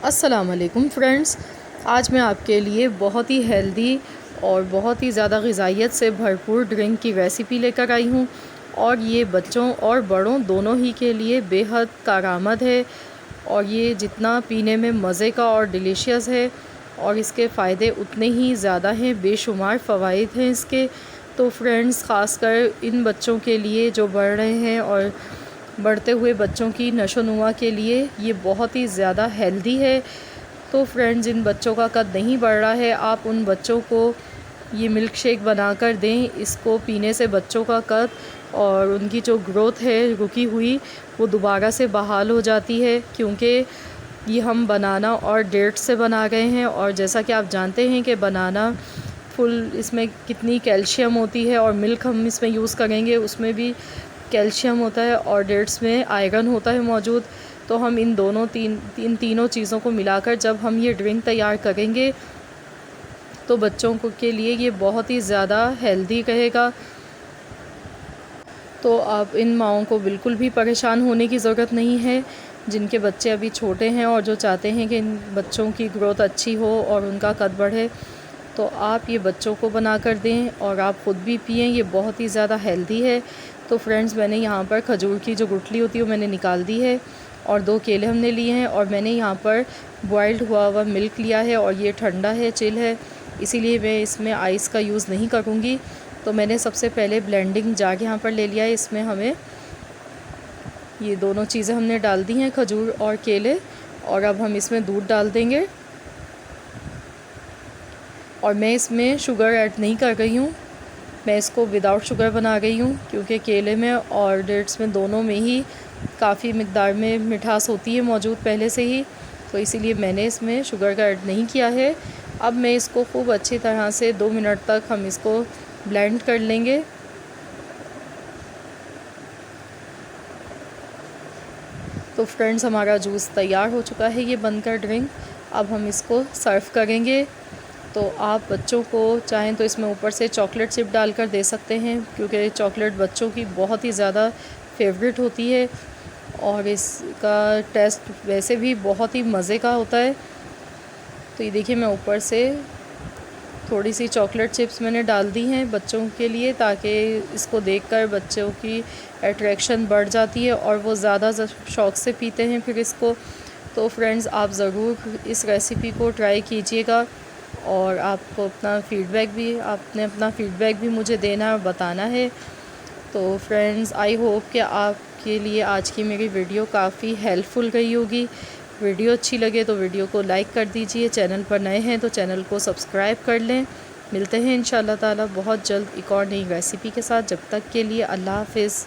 अस्सलाम वालेकुम फ्रेंड्स, आज मैं आपके लिए बहुत ही हेल्दी और बहुत ही ज़्यादा ग़िज़ाइयत से भरपूर ड्रिंक की रेसिपी लेकर आई हूँ। और ये बच्चों और बड़ों दोनों ही के लिए बेहद कारआमद है और ये जितना पीने में मज़े का और डिलीशियस है और इसके फ़ायदे उतने ही ज़्यादा हैं, बेशुमार फ़वाइद हैं इसके। तो फ्रेंड्स, ख़ासकर इन बच्चों के लिए जो बढ़ रहे हैं और बढ़ते हुए बच्चों की नशोनुमा के लिए ये बहुत ही ज़्यादा हेल्दी है। तो फ्रेंड्स, जिन बच्चों का कद नहीं बढ़ रहा है, आप उन बच्चों को ये मिल्क शेक बनाकर दें। इसको पीने से बच्चों का कद और उनकी जो ग्रोथ है रुकी हुई, वो दोबारा से बहाल हो जाती है, क्योंकि ये हम बनाना और डेट्स से बना रहे हैं। और जैसा कि आप जानते हैं कि बनाना फुल, इसमें कितनी कैल्शियम होती है, और मिल्क हम इसमें यूज़ करेंगे उसमें भी कैल्शियम होता है और डेट्स में आयरन होता है मौजूद। तो हम इन तीनों चीज़ों को मिलाकर जब हम ये ड्रिंक तैयार करेंगे तो बच्चों को के लिए ये बहुत ही ज़्यादा हेल्दी रहेगा। तो आप इन माओं को बिल्कुल भी परेशान होने की ज़रूरत नहीं है, जिनके बच्चे अभी छोटे हैं और जो चाहते हैं कि इन बच्चों की ग्रोथ अच्छी हो और उनका कद बढ़े, तो आप ये बच्चों को बना कर दें और आप ख़ुद भी पिएं। ये बहुत ही ज़्यादा हेल्दी है। तो फ्रेंड्स, मैंने यहाँ पर खजूर की जो गुठली होती है वो मैंने निकाल दी है और 2 केले हमने लिए हैं, और मैंने यहाँ पर बॉइल्ड हुआ हुआ मिल्क लिया है और ये ठंडा है, चिल है, इसीलिए मैं इसमें आइस का यूज़ नहीं करूँगी। तो मैंने सबसे पहले ब्लेंडिंग जार यहाँ पर ले लिया है। इसमें हमें ये दोनों चीज़ें हमने डाल दी हैं, खजूर और केले, और अब हम इसमें दूध डाल देंगे। और मैं इसमें शुगर ऐड नहीं कर रही हूँ, मैं इसको विदाउट शुगर बना रही हूँ, क्योंकि केले में और डेट्स में दोनों में ही काफ़ी मिक़दार में मिठास होती है मौजूद पहले से ही, तो इसीलिए मैंने इसमें शुगर का ऐड नहीं किया है। अब मैं इसको खूब अच्छी तरह से 2 मिनट तक हम इसको ब्लेंड कर लेंगे। तो फ्रेंड्स, हमारा जूस तैयार हो चुका है, ये बनकर ड्रिंक। अब हम इसको सर्व करेंगे। तो आप बच्चों को चाहें तो इसमें ऊपर से चॉकलेट चिप डालकर दे सकते हैं, क्योंकि चॉकलेट बच्चों की बहुत ही ज़्यादा फेवरेट होती है और इसका टेस्ट वैसे भी बहुत ही मज़े का होता है। तो ये देखिए, मैं ऊपर से थोड़ी सी चॉकलेट चिप्स मैंने डाल दी हैं बच्चों के लिए, ताकि इसको देखकर बच्चों की अट्रैक्शन बढ़ जाती है और वो ज़्यादा शौक़ से पीते हैं फिर इसको। तो फ्रेंड्स, आप ज़रूर इस रेसिपी को ट्राई कीजिएगा और आपने अपना फ़ीडबैक भी मुझे देना है और बताना है। तो फ्रेंड्स, आई होप कि आपके लिए आज की मेरी वीडियो काफ़ी हेल्पफुल रही होगी। वीडियो अच्छी लगे तो वीडियो को लाइक कर दीजिए, चैनल पर नए हैं तो चैनल को सब्सक्राइब कर लें। मिलते हैं इंशाअल्लाह ताला बहुत जल्द एक और नई रेसिपी के साथ। जब तक के लिए अल्लाह हाफ़िज़।